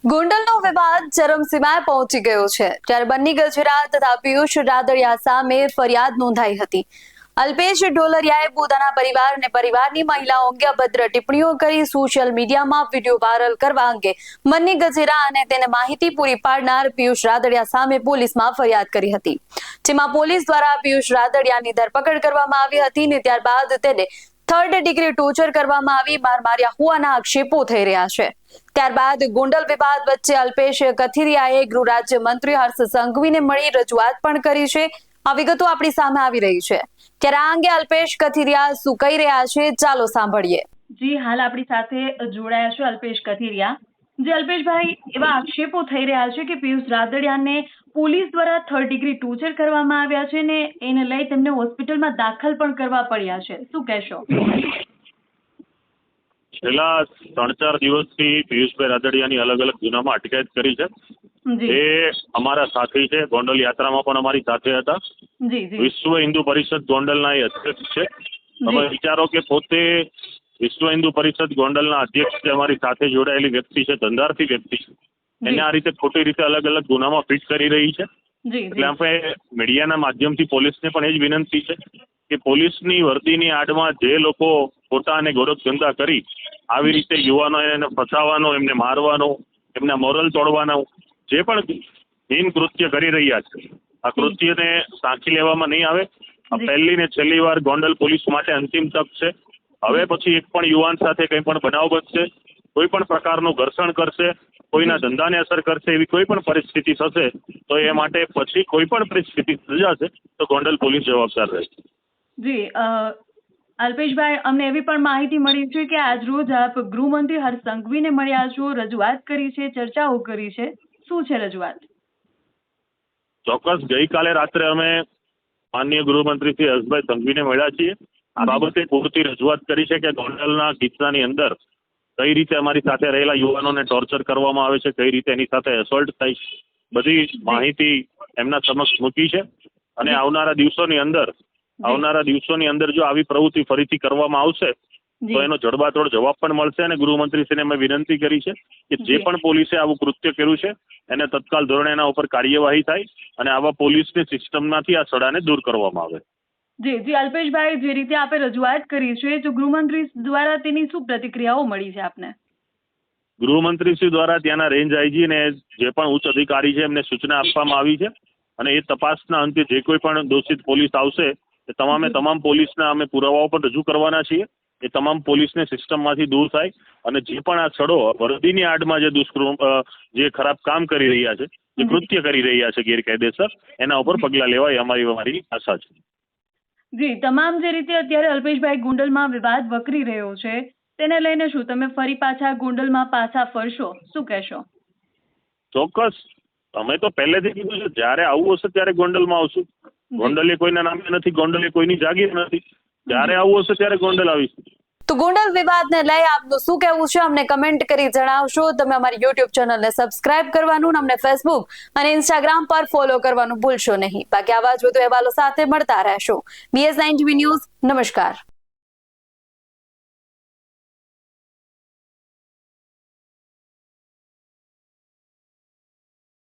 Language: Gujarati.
ગોંડલનો વિવાદ ચરમસીમાએ પહોંચી ગયો છે ત્યારે બન્ની ગજેરા તથા પિયુષ રાદડિયા સામે ફરિયાદ નોંધાઈ હતી। અલ્પેશ ઢોલરિયાએ પોતાના પરિવાર અને પરિવારની મહિલાઓ અંગે અભદ્ર ટિપ્પણીઓ કરી સોશિયલ મીડિયામાં વિડીયો વાયરલ કરવા અંગે બન્ની ગજેરા અને તેને માહિતી પૂરી પાડનાર પિયુષ રાદડિયા સામે પોલીસમાં ફરિયાદ કરી હતી, જેમાં પોલીસ દ્વારા પિયુષ રાદડિયાની ધરપકડ કરવામાં આવી હતી અને ત્યારબાદ તેને થર્ડ ડિગ્રી ટોર્ચર કરવામાં આવી માર માર્યા હોવાના આક્ષેપો થઈ રહ્યા છે। ત્યારબાદ ગોંડલ વિવાદ વચ્ચે અલ્પેશ કથિરિયાએ ગૃહ રાજ્ય મંત્રી હર્ષ સંઘવીને મળી રજૂઆત પણ કરી છે। આ વિગતો આપણી સામે આવી રહી છે ત્યારે આ અંગે અલ્પેશ કથિરિયા શું કહી રહ્યા છે, ચાલો સાંભળીએ। જી, હાલ આપણી સાથે જોડાયા છે અલ્પેશ કથિરિયા। જે અલ્પેશભાઈ, એવા આક્ષેપો થઈ રહ્યા છે કે પિયુષ રાદડિયાને પોલીસ દ્વારા થર્ડ ડિગ્રી ટોર્ચર કરવામાં આવ્યા છે ને એને લઈ તેમને હોસ્પિટલમાં દાખલ પણ કરવા પડ્યા છે, શું કહેશો? છેલ્લા 3-4 દિવસથી પિયુષભાઈ રાદડિયાની અલગ અલગ ગુનામાં અટકાયત કરી છે। એ અમારા સાથી છે, ગોંડલ યાત્રામાં પણ અમારી સાથે હતા। વિશ્વ હિન્દુ પરિષદ ગોંડલના એ અધ્યક્ષ છે। તમે વિચારો કે પોતે વિશ્વ હિન્દુ પરિષદ ગોંડલના અધ્યક્ષ છે, અમારી સાથે જોડાયેલી વ્યક્તિ છે, ધંધાર્થી વ્યક્તિ છે, એને આ રીતે ખોટી રીતે અલગ અલગ ગુનામાં ફિટ કરી રહી છે। એટલે આપણે મીડિયાના માધ્યમથી પોલીસને પણ એ જ વિનંતી છે કે પોલીસની વર્દીની આડમાં જે લોકો ખોટા અને ગોરખધંધા કરી આવી રીતે યુવાનો એને ફસાવાનો, એમને મારવાનો, એમના મોરલ તોડવાનો જે પણ હીન કૃત્ય કરી રહ્યા છે, આ કૃત્યને સાંખી લેવામાં નહીં આવે। આ પહેલી ને છેલ્લી વાર ગોંડલ પોલીસ માટે અંતિમ તક છે। હવે પછી એક પણ યુવાન સાથે કંઈ પણ બનાવ બનશે, કોઈ પણ પ્રકારનું ઘર્ષણ કરશે, કોઈના ધંધાને અસર કરશે, એવી કોઈ પણ પરિસ્થિતિ થશે તો એ માટે પછી કોઈ પણ પરિસ્થિતિ સર્જાશે તો ગોંડલ પોલીસ જવાબદાર રહેશે। જી, અલ્પેશભાઈ, અમને એવી પણ માહિતી મળી છે કે આજરોજ આપ ગૃહમંત્રી હર્ષ સંઘવીને મળ્યા છો, રજૂઆત કરી છે, ચર્ચાઓ કરી છે, શું છે રજૂઆત? ચોક્કસ, ગઈકાલે રાત્રે અમે માનનીય ગૃહમંત્રી શ્રી હર્ષભાઈ સંઘવીને મળ્યા છીએ। આ બાબતે પૂરતી રજૂઆત કરી છે કે ગોંડલના કિસ્સાની અંદર કઈ રીતે અમારી સાથે રહેલા યુવાનોને ટોર્ચર કરવામાં આવે છે, કઈ રીતે એની સાથે એસોલ્ટ થાય છે, બધી માહિતી એમના સમક્ષ મૂકી છે। અને આવનારા દિવસોની અંદર જો આવી પ્રવૃત્તિ ફરીથી કરવામાં આવશે તો એનો જડબાતોડ જવાબ પણ મળશે। અને ગૃહમંત્રીશ્રીને અમે વિનંતી કરી છે કે જે પણ પોલીસે આવું કૃત્ય કર્યું છે એને તત્કાલ ધોરણે એના ઉપર કાર્યવાહી થાય અને આવા પોલીસની સિસ્ટમમાંથી આ સડાને દૂર કરવામાં આવે। જી અલ્પેશભાઈ, જે રીતે આપે રજૂઆત કરી છે તો ગૃહમંત્રી દ્વારા તેની શું પ્રતિક્રિયાઓ મળી છે આપને? ગૃહમંત્રીશ્રી દ્વારા ત્યાંના રેન્જ આઈજી અને જે પણ ઉચ્ચ અધિકારી છે એમને સૂચના આપવામાં આવી છે અને એ તપાસના અંતે જે કોઈ પણ દોષિત પોલીસ આવશે એ તમામ પોલીસના અમે પુરાવાઓ પણ રજૂ કરવાના છીએ। એ તમામ પોલીસને સિસ્ટમમાંથી દૂર થાય અને જે પણ આ સડો વર્દીની આડમાં જે ખરાબ કામ કરી રહ્યા છે, જે કૃત્ય કરી રહ્યા છે ગેરકાયદેસર, એના ઉપર પગલાં લેવાય અમારી આશા છે। જી, તમામ જે રીતે અત્યારે અલ્પેશભાઈ ગોંડલમાં વિવાદ વકરી રહ્યો છે તેને લઈને શું તમે ફરી પાછા ગોંડલમાં પાછા ફરશો, શું કહેશો? ચોક્કસ, અમે તો પહેલેથી કીધું છે જ્યારે આવું હશે ત્યારે ગોંડલમાં આવશું। ગોંડલ એ કોઈના નામે નથી, ગોંડલ એ કોઈની જાગીર નથી, જ્યારે આવું હશે ત્યારે ગોંડલ આવીશું। તો ગોંડલ વિવાદને લઈ આપનું શું કહેવું છે અમને કમેન્ટ કરી જણાવશો। તમે અમારી યુટ્યુબ ચેનલને સબસ્ક્રાઇબ કરવાનું, અમને ફેસબુક અને ઇન્સ્ટાગ્રામ પર ફોલો કરવાનું ભૂલશો નહીં। બાકી આવા જ વધુ અહેવાલો સાથે મળતા રહેશો। BS9 TV ન્યૂઝ, નમસ્કાર।